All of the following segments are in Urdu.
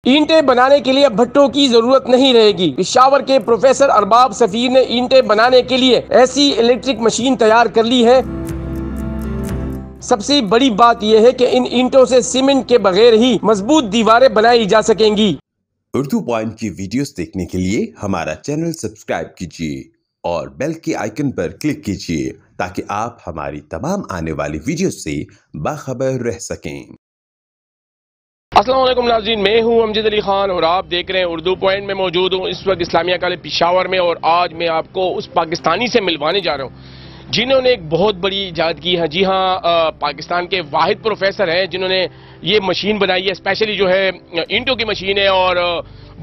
اینٹیں بنانے کے لیے بھٹوں کی ضرورت نہیں رہے گی۔ پشاور کے پروفیسر ارباب سفیر نے اینٹیں بنانے کے لیے ایسی الیکٹرک مشین تیار کر لی ہے۔ سب سے بڑی بات یہ ہے کہ ان اینٹوں سے سیمنٹ کے بغیر ہی مضبوط دیواریں بنائی جا سکیں گی۔ اردو پوائنٹ کی ویڈیوز دیکھنے کے لیے ہمارا چینل سبسکرائب کیجیے اور بیل کے آئیکن پر کلک کیجیے تاکہ آپ ہماری تمام آنے والی ویڈیوز سے باخبر رہ سکیں۔ السلام علیکم ناظرین، میں ہوں امجد علی خان اور آپ دیکھ رہے ہیں اردو پوائنٹ میں موجود ہوں اس وقت اسلامیہ کالج پشاور میں، اور آج میں آپ کو اس پاکستانی سے ملوانے جا رہا ہوں جنہوں نے ایک بہت بڑی ایجاد کی ہے۔ جی ہاں، پاکستان کے واحد پروفیسر ہیں جنہوں نے یہ مشین بنائی ہے، اسپیشلی جو ہے اینٹوں کی مشین ہے، اور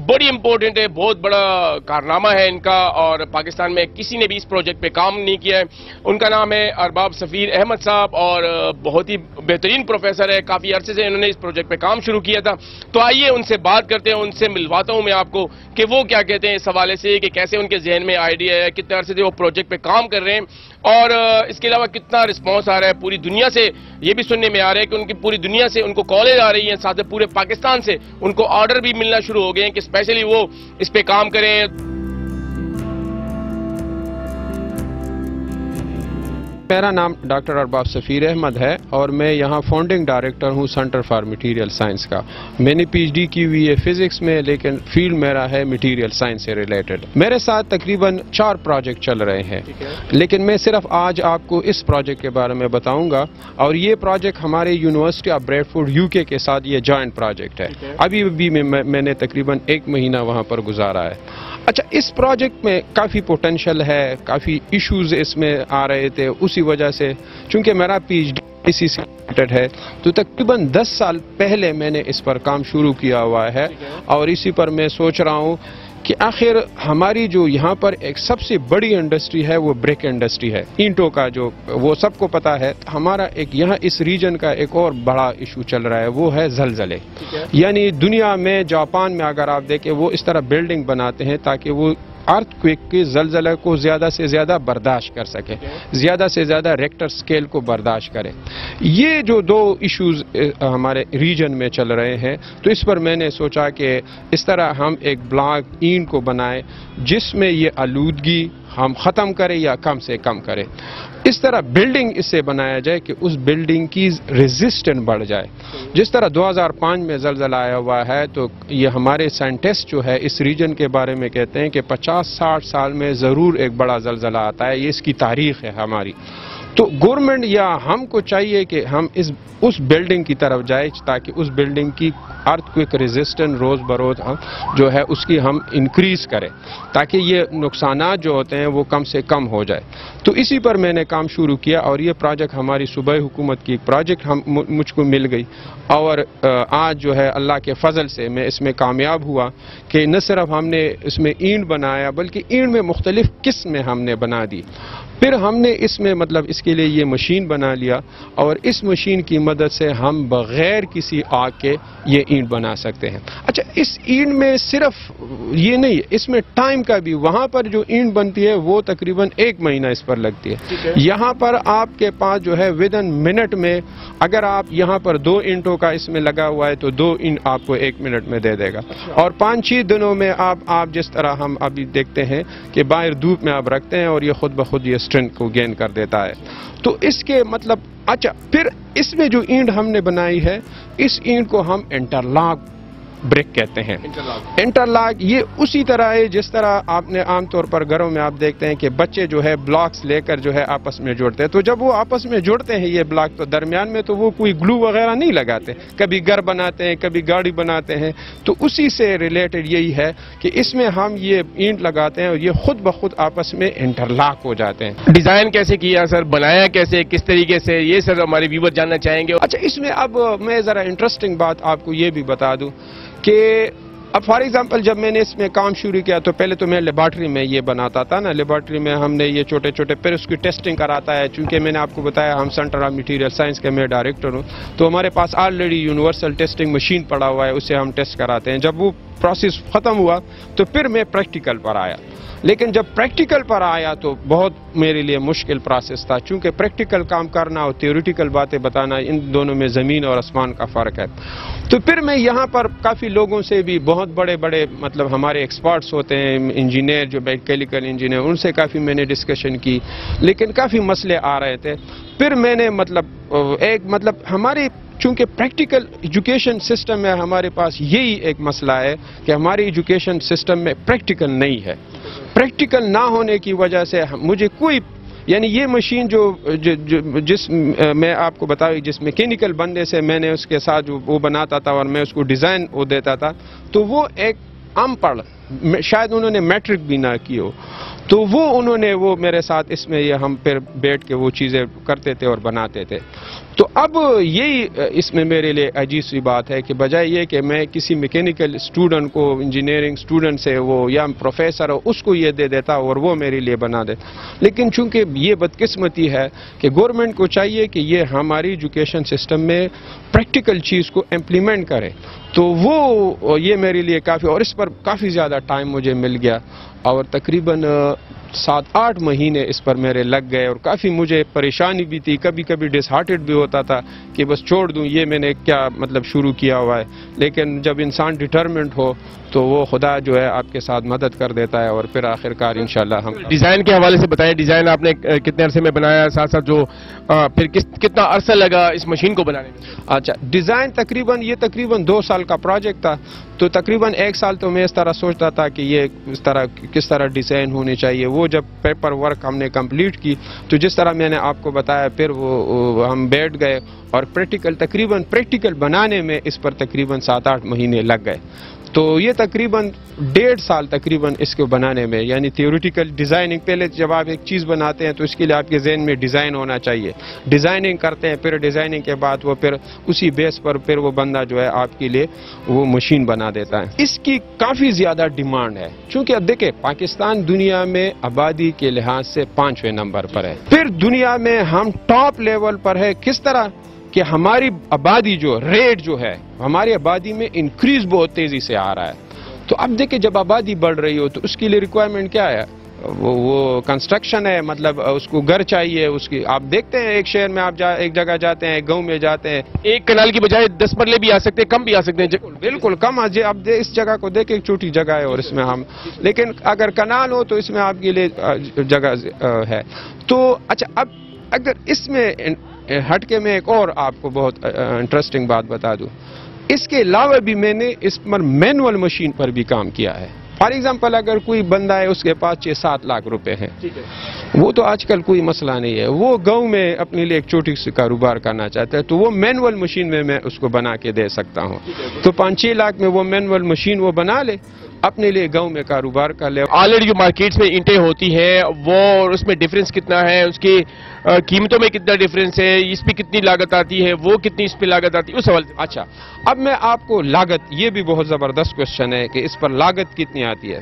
بڑی امپورٹنٹ ہے، بہت بڑا کارنامہ ہے ان کا، اور پاکستان میں کسی نے بھی اس پروجیکٹ پہ کام نہیں کیا ہے۔ ان کا نام ہے ارباب سفیر احمد صاحب، اور بہت ہی بہترین پروفیسر ہے، کافی عرصے سے انہوں نے اس پروجیکٹ پہ کام شروع کیا تھا۔ تو آئیے ان سے بات کرتے ہیں، ان سے ملواتا ہوں میں آپ کو کہ وہ کیا کہتے ہیں اس حوالے سے، کہ کیسے ان کے ذہن میں آئیڈیا ہے، کتنے عرصے سے وہ پروجیکٹ پہ کام کر رہے ہیں، اور اس کے علاوہ کتنا رسپانس آ رہا ہے پوری دنیا سے۔ یہ بھی سننے میں آ رہا ہے کہ ان کی پوری دنیا سے ان کو کالز آ رہی ہیں، ساتھ پورے پاکستان سے ان کو آرڈر بھی ملنا شروع ہو گئے ہیں کہ اسپیشلی وہ اس پہ کام کریں۔ میرا نام ڈاکٹر ارباب سفیر احمد ہے اور میں یہاں فاؤنڈنگ ڈائریکٹر ہوں سینٹر فار میٹیریل سائنس کا۔ میں نے پی ایچ ڈی کی ہوئی ہے فزکس میں، لیکن فیلڈ میرا ہے میٹیریل سائنس سے ریلیٹڈ۔ میرے ساتھ تقریباً 4 پروجیکٹ چل رہے ہیں، لیکن میں صرف آج آپ کو اس پروجیکٹ کے بارے میں بتاؤں گا، اور یہ پروجیکٹ ہمارے یونیورسٹی آف بریڈفورڈ یو کے ساتھ یہ جوائنٹ پروجیکٹ ہے۔ ابھی بھی میں نے تقریباً 1 مہینہ وہاں پر گزارا ہے۔ اچھا، اس پروجیکٹ میں کافی پوٹینشل ہے، کافی ایشوز اس میں آ رہے تھے، اسی وجہ سے چونکہ میرا پی ایچ ڈی اسی سے ریلیٹڈ ہے تو تقریباً 10 سال پہلے میں نے اس پر کام شروع کیا ہوا ہے، اور اسی پر میں سوچ رہا ہوں کہ آخر ہماری جو یہاں پر ایک سب سے بڑی انڈسٹری ہے وہ بریک انڈسٹری ہے، اینٹوں کا، جو وہ سب کو پتا ہے۔ ہمارا ایک یہاں اس ریجن کا ایک اور بڑا ایشو چل رہا ہے، وہ ہے زلزلے۔ یعنی دنیا میں، جاپان میں اگر آپ دیکھیں، وہ اس طرح بلڈنگ بناتے ہیں تاکہ وہ ارتھ کوئک کے زلزلے کو زیادہ سے زیادہ برداشت کر سکے، زیادہ سے زیادہ ریکٹر سکیل کو برداشت کرے۔ یہ جو 2 ایشوز ہمارے ریجن میں چل رہے ہیں، تو اس پر میں نے سوچا کہ اس طرح ہم ایک بلاک اینٹ کو بنائیں جس میں یہ آلودگی ہم ختم کریں یا کم سے کم کریں۔ اس طرح بلڈنگ اس سے بنایا جائے کہ اس بلڈنگ کی ریزسٹنس بڑھ جائے۔ جس طرح 2005 میں زلزلہ آیا ہوا ہے، تو یہ ہمارے سائنٹسٹ جو ہے اس ریجن کے بارے میں کہتے ہیں کہ 50-60 سال میں ضرور ایک بڑا زلزلہ آتا ہے، یہ اس کی تاریخ ہے ہماری۔ تو گورنمنٹ یا ہم کو چاہیے کہ ہم اس بلڈنگ کی طرف جائیں تاکہ اس بلڈنگ کی ارتھ کوئک ریزسٹنس روز بروز جو ہے اس کی ہم انکریز کریں تاکہ یہ نقصانات جو ہوتے ہیں وہ کم سے کم ہو جائے۔ تو اسی پر میں نے کام شروع کیا، اور یہ پروجیکٹ ہماری صوبائی حکومت کی ایک پروجیکٹ مجھ کو مل گئی، اور آج جو ہے اللہ کے فضل سے میں اس میں کامیاب ہوا کہ نہ صرف ہم نے اس میں اینٹ بنایا، بلکہ اینٹ میں مختلف قسمیں ہم نے بنا دی۔ پھر ہم نے اس میں اس کے لیے یہ مشین بنا لیا، اور اس مشین کی مدد سے ہم بغیر کسی آگ کے یہ اینٹ بنا سکتے ہیں۔ اچھا، اس اینٹ میں صرف یہ نہیں، اس میں ٹائم کا بھی، وہاں پر جو اینٹ بنتی ہے وہ تقریباً 1 مہینہ اس پر لگتی ہے۔ یہاں پر آپ کے پاس جو ہے ودن منٹ میں، اگر آپ یہاں پر 2 اینٹوں کا اس میں لگا ہوا ہے تو 2 اینٹ آپ کو 1 منٹ میں دے دے گا، اور 5-6 دنوں میں آپ جس طرح ہم ابھی دیکھتے ہیں کہ باہر دھوپ میں آپ رکھتے ہیں اور یہ خود بخود یہ اسٹرینتھ کو گین کر دیتا ہے۔ تو اس کے اچھا، پھر اس میں جو اینٹ ہم نے بنائی ہے، اس اینٹ کو ہم انٹرلاک بریک کہتے ہیں۔ انٹرلاک یہ اسی طرح ہے جس طرح آپ نے عام طور پر گھروں میں آپ دیکھتے ہیں کہ بچے جو ہے بلاکس لے کر جو ہے آپس میں جوڑتے ہیں، تو جب وہ آپس میں جوڑتے ہیں یہ بلاک، تو درمیان میں تو وہ کوئی گلو وغیرہ نہیں لگاتے، کبھی گھر بناتے ہیں، کبھی گاڑی بناتے ہیں۔ تو اسی سے ریلیٹڈ یہی ہے کہ اس میں ہم یہ اینٹ لگاتے ہیں اور یہ خود بخود آپس میں انٹرلاک ہو جاتے ہیں۔ ڈیزائن کیسے کیا سر، بنایا کیسے، کس طریقے سے، یہ سر ہمارے ویور جاننا چاہیں گے۔ اچھا، اس میں اب میں ذرا انٹرسٹنگ بات آپ کو یہ بھی بتا دوں کہ اب فار ایگزامپل جب میں نے اس میں کام شروع کیا تو پہلے تو میں لیبارٹری میں یہ بناتا تھا نا، لیبارٹری میں ہم نے یہ چھوٹے چھوٹے، پھر اس کی ٹیسٹنگ کراتا ہے، چونکہ میں نے آپ کو بتایا ہم سینٹر آف میٹیریل سائنس کے میں ڈائریکٹر ہوں، تو ہمارے پاس آلریڈی یونیورسل ٹیسٹنگ مشین پڑا ہوا ہے، اسے ہم ٹیسٹ کراتے ہیں۔ جب وہ پروسیس ختم ہوا تو پھر میں پریکٹیکل پر آیا. لیکن جب پریکٹیکل پر آیا تو بہت میرے لیے مشکل پروسیس تھا، چونکہ پریکٹیکل کام کرنا اور تھیوریٹیکل باتیں بتانا ان دونوں میں زمین اور آسمان کا فرق ہے. تو پھر میں یہاں پر کافی لوگوں سے بھی بہت بڑے بڑے مطلب ہمارے ایکسپرٹس ہوتے ہیں انجینئر جو میکینیکل انجینئر، ان سے کافی میں نے ڈسکشن کی، لیکن کافی مسئلے آ رہے تھے. پھر میں نے مطلب ہماری چونکہ پریکٹیکل ایجوکیشن سسٹم میں ہمارے پاس یہی ایک مسئلہ ہے کہ ہماری ایجوکیشن سسٹم میں پریکٹیکل نہیں ہے. پریکٹیکل نہ ہونے کی وجہ سے مجھے کوئی یعنی یہ مشین جس میں آپ کو بتاؤں جس میکینیکل بندے سے میں نے اس کے ساتھ وہ بناتا تھا اور میں اس کو ڈیزائن وہ دیتا تھا، تو وہ ایک ان پڑھ، شاید انہوں نے میٹرک بھی نہ کی ہو، تو انہوں نے میرے ساتھ اس میں یہ ہم پھر بیٹھ کے وہ چیزیں کرتے تھے اور بناتے تھے. تو اب یہی اس میں میرے لیے عجیب سی بات ہے کہ بجائے یہ کہ میں کسی میکینیکل اسٹوڈنٹ کو انجینئرنگ اسٹوڈنٹ سے وہ یا پروفیسر ہو اس کو یہ دے دیتا اور وہ میرے لیے بنا دیتا. لیکن چونکہ یہ بدقسمتی ہے کہ گورنمنٹ کو چاہیے کہ یہ ہماری ایجوکیشن سسٹم میں پریکٹیکل چیز کو امپلیمنٹ کرے. تو وہ یہ میرے لیے کافی، اور اس پر کافی زیادہ ٹائم مجھے مل گیا اور تقریباً 7-8 مہینے اس پر میرے لگ گئے، اور کافی مجھے پریشانی بھی تھی، کبھی کبھی ڈس ہارٹڈ بھی ہوتا تھا کہ بس چھوڑ دوں یہ میں نے کیا مطلب شروع کیا ہوا ہے. لیکن جب انسان ڈٹرمنٹ ہو تو وہ خدا جو ہے آپ کے ساتھ مدد کر دیتا ہے، اور پھر آخر کار انشاءاللہ ہم ڈیزائن کے حوالے سے بتائیں. ڈیزائن آپ نے کتنے عرصے میں بنایا، ساتھ ساتھ جو پھر کتنا عرصہ لگا اس مشین کو بنانے میں؟ اچھا، ڈیزائن تقریباً 2 سال کا پروجیکٹ تھا. تو تقریباً 1 سال تو میں اس طرح سوچتا تھا کہ یہ کس طرح ڈیزائن ہونے چاہیے. وہ جب پیپر ورک ہم نے کمپلیٹ کی تو جس طرح میں نے آپ کو بتایا پھر وہ ہم بیٹھ گئے اور پریکٹیکل بنانے میں اس پر تقریباً 7-8 مہینے لگ گئے. تو یہ تقریباً 1.5 سال تقریباً اس کو بنانے میں، یعنی تھیوریٹیکل ڈیزائننگ. پہلے جب آپ ایک چیز بناتے ہیں تو اس کے لیے آپ کے ذہن میں ڈیزائن ہونا چاہیے، ڈیزائننگ کرتے ہیں، پھر ڈیزائننگ کے بعد وہ پھر اسی بیس پر پھر وہ بندہ جو ہے آپ کے لیے وہ مشین بنا دیتا ہے. اس کی کافی زیادہ ڈیمانڈ ہے، چونکہ اب دیکھیں پاکستان دنیا میں آبادی کے لحاظ سے 5ویں نمبر پر ہے. پھر دنیا میں ہم ٹاپ لیول پر ہے. کس طرح کہ ہماری آبادی جو ریٹ جو ہے ہماری آبادی میں انکریز بہت تیزی سے آ رہا ہے. تو اب دیکھیں جب آبادی بڑھ رہی ہو تو اس کے لیے ریکوائرمنٹ کیا ہے؟ وہ کنسٹرکشن ہے، مطلب اس کو گھر چاہیے. اس کی آپ دیکھتے ہیں ایک شہر میں آپ ایک جگہ جاتے ہیں، ایک گاؤں میں جاتے ہیں، ایک کنال کی بجائے 10 مرلے بھی آ سکتے ہیں، کم بھی آ سکتے ہیں. بالکل کم. اب اس جگہ کو دیکھیں چھوٹی جگہ ہے اور اس میں ہم، لیکن اگر کنال ہو تو اس میں آپ کے لیے جگہ ہے. تو اچھا، اب اگر اس میں ہٹ کے میں ایک اور آپ کو بہت انٹرسٹنگ بات بتا دوں، اس کے علاوہ بھی میں نے اس پر مینول مشین پر بھی کام کیا ہے. فار ایگزامپل اگر کوئی بندہ ہے اس کے پاس 6-7 لاکھ روپے ہیں، وہ تو آج کل کوئی مسئلہ نہیں ہے، وہ گاؤں میں اپنے لیے ایک چھوٹی سی کاروبار کرنا چاہتا ہے تو وہ مینول مشین میں اس کو بنا کے دے سکتا ہوں. تو 5-6 لاکھ میں وہ مینول مشین وہ بنا لے، اپنے لیے گاؤں میں کاروبار کر لے. آلریڈی جو مارکیٹس میں اینٹیں ہوتی ہیں وہ اس میں ڈیفرنس کتنا ہے، اس کی قیمتوں میں کتنا ڈیفرنس ہے، اس پہ کتنی لاگت آتی ہے، وہ کتنی اس پہ لاگت آتی ہے، اس حوالے سے. اچھا، اب میں آپ کو لاگت، یہ بھی بہت زبردست کوشچن ہے کہ اس پر لاگت کتنی آتی ہے.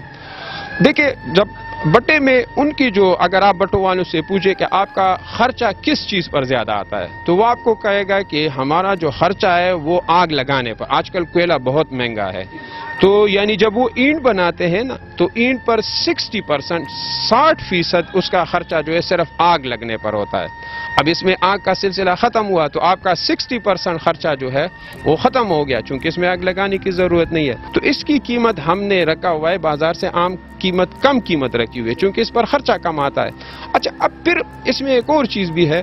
دیکھیں جب بٹے میں ان کی جو، اگر آپ بٹوں والوں سے پوچھیں کہ آپ کا خرچہ کس چیز پر زیادہ آتا ہے تو وہ آپ کو کہے گا کہ ہمارا جو خرچہ ہے وہ آگ لگانے پر. آج کل کوئلہ بہت مہنگا ہے، تو یعنی جب وہ اینٹ بناتے ہیں نا تو اینٹ پر 60% اس کا خرچہ جو ہے صرف آگ لگنے پر ہوتا ہے. اب اس میں آگ کا سلسلہ ختم ہوا تو آپ کا 60% خرچہ جو ہے وہ ختم ہو گیا، چونکہ اس میں آگ لگانے کی ضرورت نہیں ہے. تو اس کی قیمت ہم نے رکھا ہوا ہے بازار سے عام قیمت، کم قیمت رکھی ہوئی ہے چونکہ اس پر خرچہ کم آتا ہے. اچھا، اب پھر اس میں ایک اور چیز بھی ہے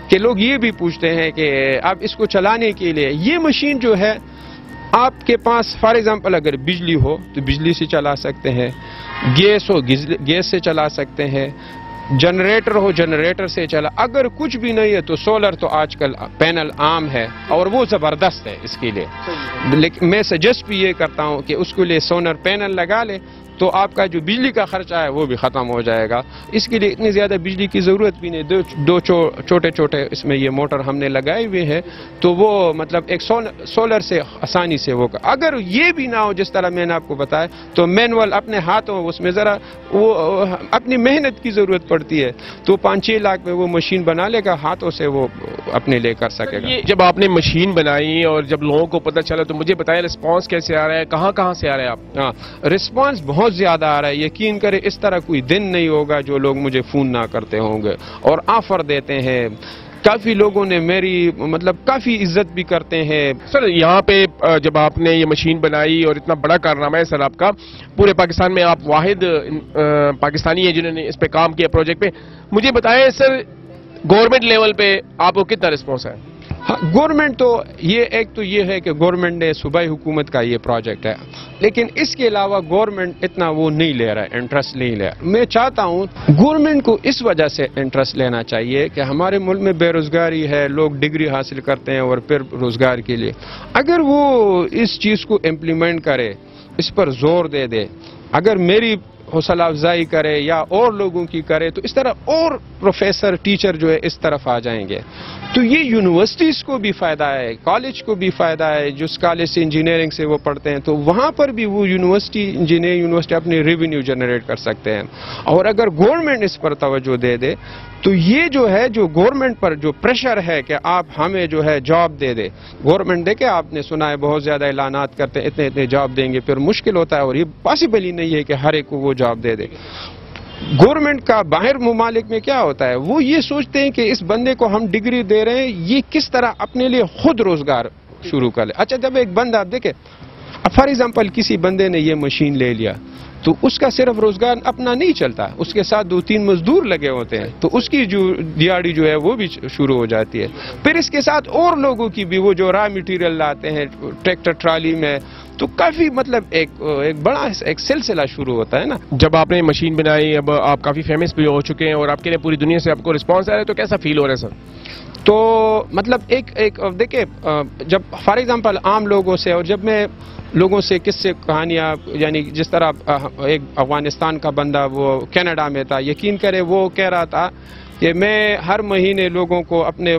کہ لوگ یہ بھی پوچھتے ہیں کہ اب اس کو چلانے کے لیے یہ مشین جو ہے آپ کے پاس فار ایگزامپل اگر بجلی ہو تو بجلی سے چلا سکتے ہیں، گیس ہو گیس سے چلا سکتے ہیں، جنریٹر ہو جنریٹر سے چلا، اگر کچھ بھی نہیں ہے تو سولر تو آج کل پینل عام ہے اور وہ زبردست ہے اس کے لیے. لیکن میں سجیسٹ بھی یہ کرتا ہوں کہ اس کے لیے سولر پینل لگا لے تو آپ کا جو بجلی کا خرچہ ہے وہ بھی ختم ہو جائے گا. اس کے لیے اتنی زیادہ بجلی کی ضرورت بھی نہیں. دو چھوٹے چھوٹے اس میں یہ موٹر ہم نے لگائے ہوئے ہیں, تو وہ مطلب ایک سولر سے آسانی سے وہ. اگر یہ بھی نہ ہو جس طرح میں نے آپ کو بتایا, تو مینول اپنے ہاتھوں, اس میں ذرا وہ اپنی محنت کی ضرورت پڑتی ہے, تو 5-6 لاکھ میں وہ مشین بنا لے گا, ہاتھوں سے وہ اپنے لے کر سکے گا. جب آپ نے مشین بنائی اور جب لوگوں کو پتہ چلا, تو مجھے بتائیں رسپانس کیسے آ رہا ہے, کہاں سے آ رہا ہے آپ؟ ہاں, رسپانس بہت زیادہ آ رہا ہے. یقین کریں اس طرح کوئی دن نہیں ہوگا جو لوگ مجھے فون نہ کرتے ہوں گے اور آفر دیتے ہیں. کافی لوگوں نے میری مطلب کافی عزت بھی کرتے ہیں. سر یہاں پہ جب آپ نے یہ مشین بنائی اور اتنا بڑا کارنامہ ہے سر آپ کا, پورے پاکستان میں آپ واحد پاکستانی ہیں جنہوں نے اس پہ کام کیا پروجیکٹ پہ, مجھے بتائیں سر گورنمنٹ لیول پہ آپ کو کتنا رسپانس ہے؟ ہاں, گورنمنٹ تو ایک تو یہ ہے کہ گورنمنٹ نے صوبائی حکومت کا یہ پروجیکٹ ہے, لیکن اس کے علاوہ گورنمنٹ اتنا وہ نہیں لے رہا ہے, انٹرسٹ نہیں لے رہا. میں چاہتا ہوں گورنمنٹ کو اس وجہ سے انٹرسٹ لینا چاہیے کہ ہمارے ملک میں بے روزگاری ہے, لوگ ڈگری حاصل کرتے ہیں اور پھر روزگار کے لیے اگر وہ اس چیز کو امپلیمنٹ کرے, اس پر زور دے, اگر میری حوصلہ افزائی کرے یا اور لوگوں کی کرے, تو اس طرح اور پروفیسر ٹیچر جو ہے اس طرف آ جائیں گے. تو یہ یونیورسٹیز کو بھی فائدہ ہے, کالج کو بھی فائدہ ہے, جس کالج سے انجینئرنگ سے وہ پڑھتے ہیں, تو وہاں پر بھی وہ یونیورسٹی اپنی ریونیو جنریٹ کر سکتے ہیں. اور اگر گورنمنٹ اس پر توجہ دے تو یہ جو ہے جو گورنمنٹ پر جو پریشر ہے کہ آپ ہمیں جو ہے جاب دے, گورنمنٹ دیکھیں آپ نے سنا ہے بہت زیادہ اعلانات کرتے ہیں اتنے جاب دیں گے, پھر مشکل ہوتا ہے اور یہ پاسبل ہی نہیں ہے کہ ہر ایک کو وہ جاب دے. گورنمنٹ کا باہر ممالک میں کیا ہوتا ہے, وہ یہ سوچتے ہیں کہ اس بندے کو ہم ڈگری دے رہے ہیں, یہ کس طرح اپنے لیے خود روزگار شروع کر لے. اچھا, جب ایک بندہ آپ دیکھیں, فار ایگزامپل کسی بندے نے یہ مشین لے لیا, تو اس کا صرف روزگار اپنا نہیں چلتا, اس کے ساتھ 2-3 مزدور لگے ہوتے ہیں, تو اس کی جو دیہڑی جو ہے وہ بھی شروع ہو جاتی ہے. پھر اس کے ساتھ اور لوگوں کی بھی, وہ جو را میٹیریل لاتے ہیں ٹریکٹر ٹرالی میں, تو کافی مطلب ایک بڑا ایک سلسلہ شروع ہوتا ہے نا. جب آپ نے مشین بنائی, اب آپ کافی فیمس بھی ہو چکے ہیں اور آپ کے لیے پوری دنیا سے آپ کو رسپانس آ رہا ہے, تو کیسا فیل ہو رہا ہے سر؟ تو مطلب ایک دیکھیں, جب فار ایگزامپل عام لوگوں سے, اور جب میں لوگوں سے قصے کہانیاں, یعنی جس طرح ایک افغانستان کا بندہ وہ کینیڈا میں تھا, یقین کرے وہ کہہ رہا تھا کہ میں ہر مہینے لوگوں کو, اپنے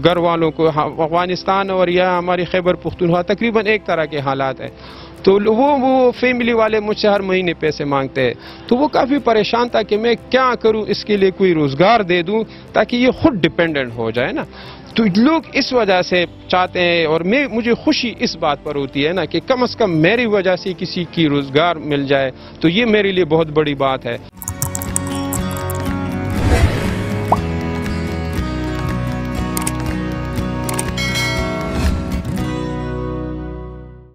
گھر والوں کو, افغانستان اور یہاں ہماری خیبر پختونخوا تقریباً ایک طرح کے حالات ہیں, تو وہ فیملی والے مجھ سے ہر مہینے پیسے مانگتے ہیں. تو وہ کافی پریشان تھا کہ میں کیا کروں, اس کے لیے کوئی روزگار دے دوں تاکہ یہ خود ڈیپینڈنٹ ہو جائے نا. تو لوگ اس وجہ سے چاہتے ہیں, اور مجھے خوشی اس بات پر ہوتی ہے نا کہ کم از کم میری وجہ سے کسی کی روزگار مل جائے, تو یہ میرے لیے بہت بڑی بات ہے.